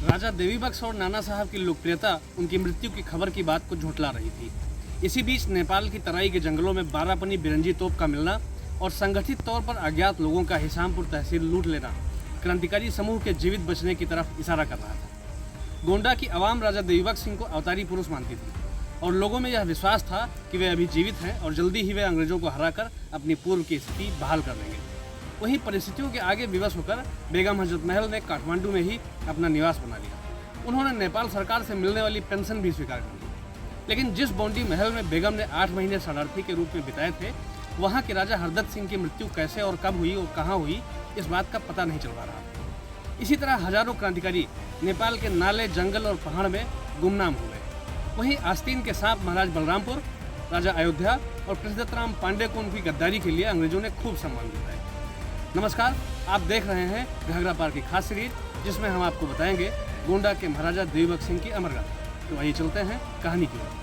राजा देवी बख्श और नाना साहब की लोकप्रियता उनकी मृत्यु की खबर की बात को झुठला रही थी। इसी बीच नेपाल की तराई के जंगलों में 12 पनी बिरंजी तोप का मिलना और संगठित तौर पर अज्ञात लोगों का हिसामपुर तहसील लूट लेना क्रांतिकारी समूह के जीवित बचने की तरफ इशारा कर रहा था। गोंडा की आवाम राजा देवी बख्श सिंह को अवतारी पुरुष मानती थी और लोगों में यह विश्वास था कि वे अभी जीवित हैं और जल्दी ही वे अंग्रेजों को हराकर अपनी पूर्व की स्थिति बहाल कर देंगे। वहीं परिस्थितियों के आगे विवश होकर बेगम हजरत महल ने काठमांडू में ही अपना निवास बना लिया। उन्होंने नेपाल सरकार से मिलने वाली पेंशन भी स्वीकार कर ली। लेकिन जिस बॉन्डी महल में बेगम ने 8 महीने शरणार्थी के रूप में बिताए थे, वहाँ के राजा हरदत्त सिंह की मृत्यु कैसे और कब हुई और कहाँ हुई, इस बात का पता नहीं चल पा रहा। इसी तरह हजारों क्रांतिकारी नेपाल के नाले, जंगल और पहाड़ में गुमनाम हो गए। वहीं आस्तीन के सांप महाराज बलरामपुर, राजा अयोध्या और कृष्णदत्तराम पांडे को उनकी गद्दारी के लिए अंग्रेजों ने खूब सम्मान दिया है। नमस्कार, आप देख रहे हैं घाघरा पार की खास सीरीज, जिसमें हम आपको बताएंगे गोंडा के महाराजा देवी बख्श सिंह की अमर गाथा। तो आइए चलते हैं कहानी की ओर।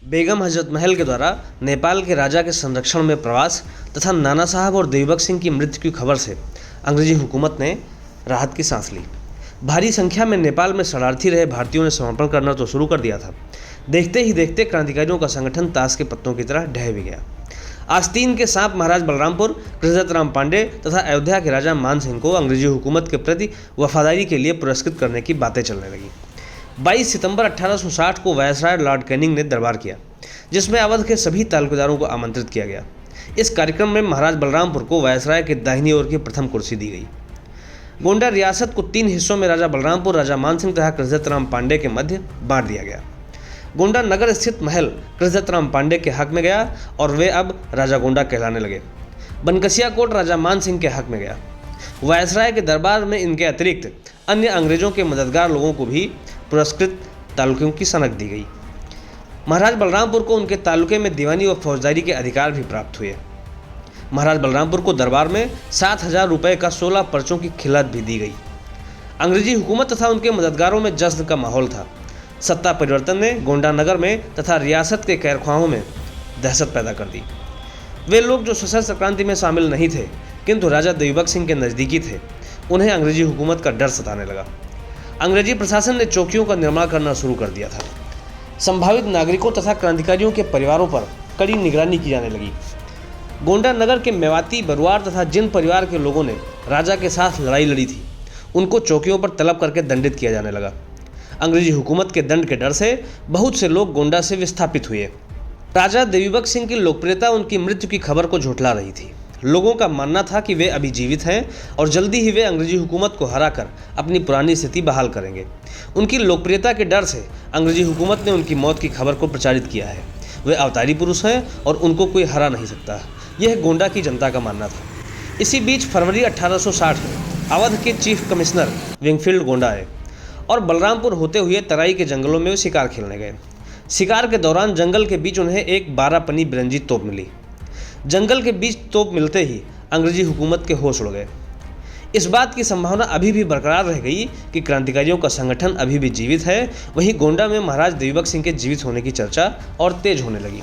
बेगम हजरत महल के द्वारा नेपाल के राजा के संरक्षण में प्रवास तथा नाना साहब और देवी बख्श सिंह की मृत्यु की खबर से अंग्रेजी हुकूमत ने राहत की सांस ली। भारी संख्या में नेपाल में शरणार्थी रहे भारतीयों ने समर्पण करना तो शुरू कर दिया था। देखते ही देखते क्रांतिकारियों का संगठन ताश के पत्तों की तरह ढह भी गया। आस्तीन के सांप महाराज बलरामपुर, कृष्णदत्तराम पांडे तथा अयोध्या के राजा मान सिंह को अंग्रेजी हुकूमत के प्रति वफादारी के लिए पुरस्कृत करने की बातें चलने लगी। 22 सितंबर 1860 को वायसराय लॉर्ड कैनिंग ने दरबार किया, जिसमें अवध के सभी तालुकेदारों को आमंत्रित किया गया। इस कार्यक्रम में महाराज बलरामपुर को वायसराय के दाहिनी ओर की प्रथम कुर्सी दी गई। गोंडा रियासत को 3 हिस्सों में राजा बलरामपुर, राजा मानसिंह तथा कृष्णदत्तराम पांडे के मध्य बांट दिया गया। गोंडा नगर स्थित महल कृष्णदत्तराम पांडे के हक में गया और वे अब राजा गोंडा कहलाने लगे। बनकसिया कोट राजा मान सिंह के हक में गया। वायसराय के दरबार में इनके अतिरिक्त अन्य अंग्रेजों के मददगार लोगों को भी पुरस्कृत तालुकों की सनक दी गई। महाराज बलरामपुर को उनके तालुके में दीवानी व फौजदारी के अधिकार भी प्राप्त हुए। महाराज बलरामपुर को दरबार में 7,000 रुपये का 16 पर्चों की खिलात भी दी गई। अंग्रेजी हुकूमत तथा उनके मददगारों में जश्न का माहौल था। सत्ता परिवर्तन ने गोंडा नगर में तथा रियासत के कैरख्वाहों में दहशत पैदा कर दी। वे लोग जो सशस्त्र क्रांति में शामिल नहीं थे किंतु राजा देवी बख्श सिंह के नज़दीकी थे, उन्हें अंग्रेजी हुकूमत का डर सताने लगा। अंग्रेजी प्रशासन ने चौकियों का निर्माण करना शुरू कर दिया था। संभावित नागरिकों तथा क्रांतिकारियों के परिवारों पर कड़ी निगरानी की जाने लगी। गोंडा नगर के मेवाती, बरुआर तथा जिन परिवार के लोगों ने राजा के साथ लड़ाई लड़ी थी, उनको चौकियों पर तलब करके दंडित किया जाने लगा। अंग्रेजी हुकूमत के दंड के डर से बहुत से लोग गोंडा से विस्थापित हुए। राजा देवी बख्श सिंह की लोकप्रियता उनकी मृत्यु की खबर को झुठला रही थी। लोगों का मानना था कि वे अभी जीवित हैं और जल्दी ही वे अंग्रेजी हुकूमत को हराकर अपनी पुरानी स्थिति बहाल करेंगे। उनकी लोकप्रियता के डर से अंग्रेजी हुकूमत ने उनकी मौत की खबर को प्रचारित किया है। वे अवतारी पुरुष हैं और उनको कोई हरा नहीं सकता, यह गोंडा की जनता का मानना था। इसी बीच फरवरी 1860 में अवध के चीफ कमिश्नर विंगफील्ड गोंडा आए और बलरामपुर होते हुए तराई के जंगलों में वे शिकार खेलने गए। शिकार के दौरान जंगल के बीच उन्हें एक 12 पनी बिरंजी तोप मिली। जंगल के बीच तोप मिलते ही अंग्रेजी हुकूमत के होश उड़ गए। इस बात की संभावना अभी भी बरकरार रह गई कि क्रांतिकारियों का संगठन अभी भी जीवित है। वहीं गोंडा में महाराज देवी बख्श सिंह के जीवित होने की चर्चा और तेज होने लगी।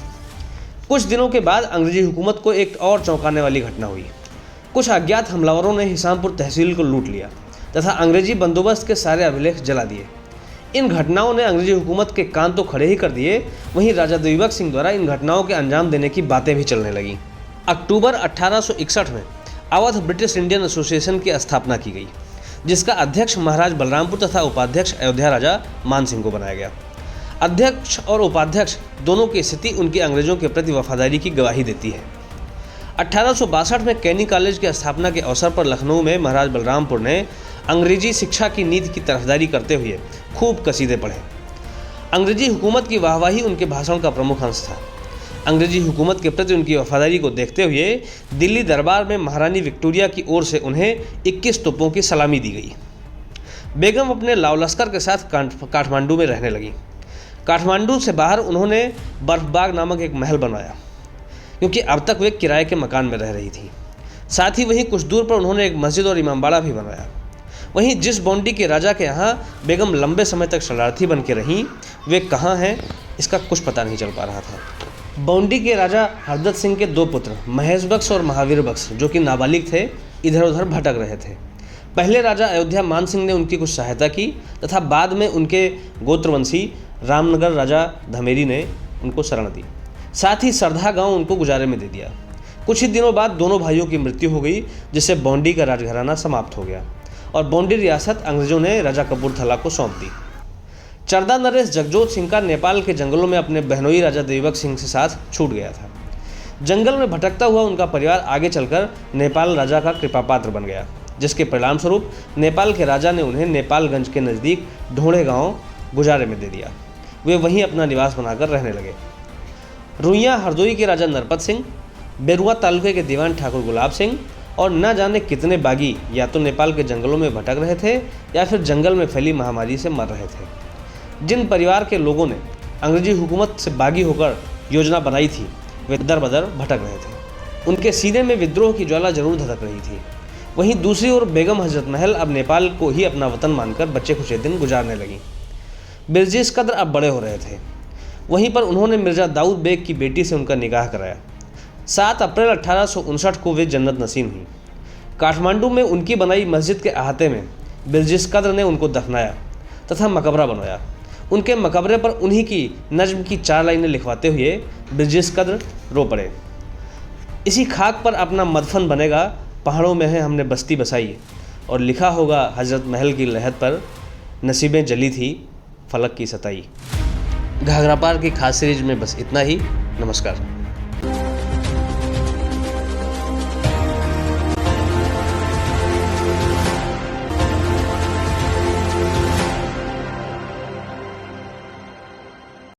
कुछ दिनों के बाद अंग्रेजी हुकूमत को एक और चौंकाने वाली घटना हुई। कुछ अज्ञात हमलावरों ने हिसामपुर तहसील को लूट लिया तथा अंग्रेजी बंदोबस्त के सारे अभिलेख जला दिए। इन घटनाओं ने अंग्रेजी हुकूमत के कान तो खड़े ही कर दिए, वहीं राजा देवी बख्श सिंह द्वारा इन घटनाओं के अंजाम देने की बातें भी चलने लगीं। अक्टूबर 1861 में अवध ब्रिटिश इंडियन एसोसिएशन की स्थापना की गई, जिसका अध्यक्ष महाराज बलरामपुर तथा उपाध्यक्ष अयोध्या राजा मान सिंह को बनाया गया। अध्यक्ष और उपाध्यक्ष दोनों की स्थिति उनकी अंग्रेजों के प्रति वफादारी की गवाही देती है। 1862 में कैनिंग कॉलेज की स्थापना के अवसर पर लखनऊ में महाराज बलरामपुर ने अंग्रेजी शिक्षा की नीति की तरफदारी करते हुए खूब कसीदे पढ़े। अंग्रेजी हुकूमत की वाहवाही उनके भाषण का प्रमुख अंश था। अंग्रेजी हुकूमत के प्रति उनकी वफादारी को देखते हुए दिल्ली दरबार में महारानी विक्टोरिया की ओर से उन्हें 21 तोपों की सलामी दी गई। बेगम अपने लाव लश्कर के साथ काठमांडू में रहने लगी। काठमांडू से बाहर उन्होंने बर्फबाग नामक एक महल बनवाया, क्योंकि अब तक वे किराए के मकान में रह रही थी। साथ ही वहीं कुछ दूर पर उन्होंने एक मस्जिद और इमामबाड़ा भी बनवाया। वहीं जिस बॉन्डी के राजा के यहाँ बेगम लंबे समय तक शरणार्थी बन के रहीं, वे कहाँ हैं इसका कुछ पता नहीं चल पा रहा था। बॉन्डी के राजा हरदत्त सिंह के 2 पुत्र महेश बख्श और महावीर बख्श, जो कि नाबालिग थे, इधर उधर भटक रहे थे। पहले राजा अयोध्या मान सिंह ने उनकी कुछ सहायता की तथा बाद में उनके गोत्रवंशी रामनगर राजा धमेरी ने उनको शरण दी। साथ ही सरधा गांव उनको गुजारे में दे दिया। कुछ ही दिनों बाद दोनों भाइयों की मृत्यु हो गई, जिससे बौंडी का राजघराना समाप्त हो गया और बौंडी रियासत अंग्रेजों ने राजा कपूरथला को सौंप दी। चरदा नरेश जगजोत सिंह का नेपाल के जंगलों में अपने बहनोई राजा देवबख्श सिंह से साथ छूट गया था। जंगल में भटकता हुआ उनका परिवार आगे चलकर नेपाल राजा का कृपापात्र बन गया, जिसके परिणाम स्वरूप नेपाल के राजा ने उन्हें नेपालगंज के नज़दीक ढोणे गांव गुजारे में दे दिया। वे वहीं अपना निवास बनाकर रहने लगे। रुइया हरदोई के राजा नरपत सिंह, बेरुआ तालुके के दीवान ठाकुर गुलाब सिंह और न जाने कितने बागी या तो नेपाल के जंगलों में भटक रहे थे या फिर जंगल में फैली महामारी से मर रहे थे। जिन परिवार के लोगों ने अंग्रेजी हुकूमत से बागी होकर योजना बनाई थी, वे दर बदर भटक रहे थे। उनके सीने में विद्रोह की ज्वाला जरूर धधक रही थी। वहीं दूसरी ओर बेगम हजरत महल अब नेपाल को ही अपना वतन मानकर बच्चे खुशे दिन गुजारने लगीं। बिरजेश कद्र अब बड़े हो रहे थे। वहीं पर उन्होंने मिर्जा दाऊद बेग की बेटी से उनका निकाह कराया। 7 अप्रैल 1859 को वे जन्नत नसीम हुई। काठमांडू में उनकी बनाई मस्जिद के अहाते में बिरजेश कद्र ने उनको दफनाया तथा मकबरा बनवाया। उनके मकबरे पर उन्हीं की नज्म की 4 लाइनें लिखवाते हुए बिरजेश कद्र रो पड़े। इसी खाक पर अपना मदफन बनेगा, पहाड़ों में है हमने बस्ती बसाई, और लिखा होगा हजरत महल की लहद पर नसीबें जली थी फलक की सताई। घाघरा पार की खास सीरीज में बस इतना ही। नमस्कार।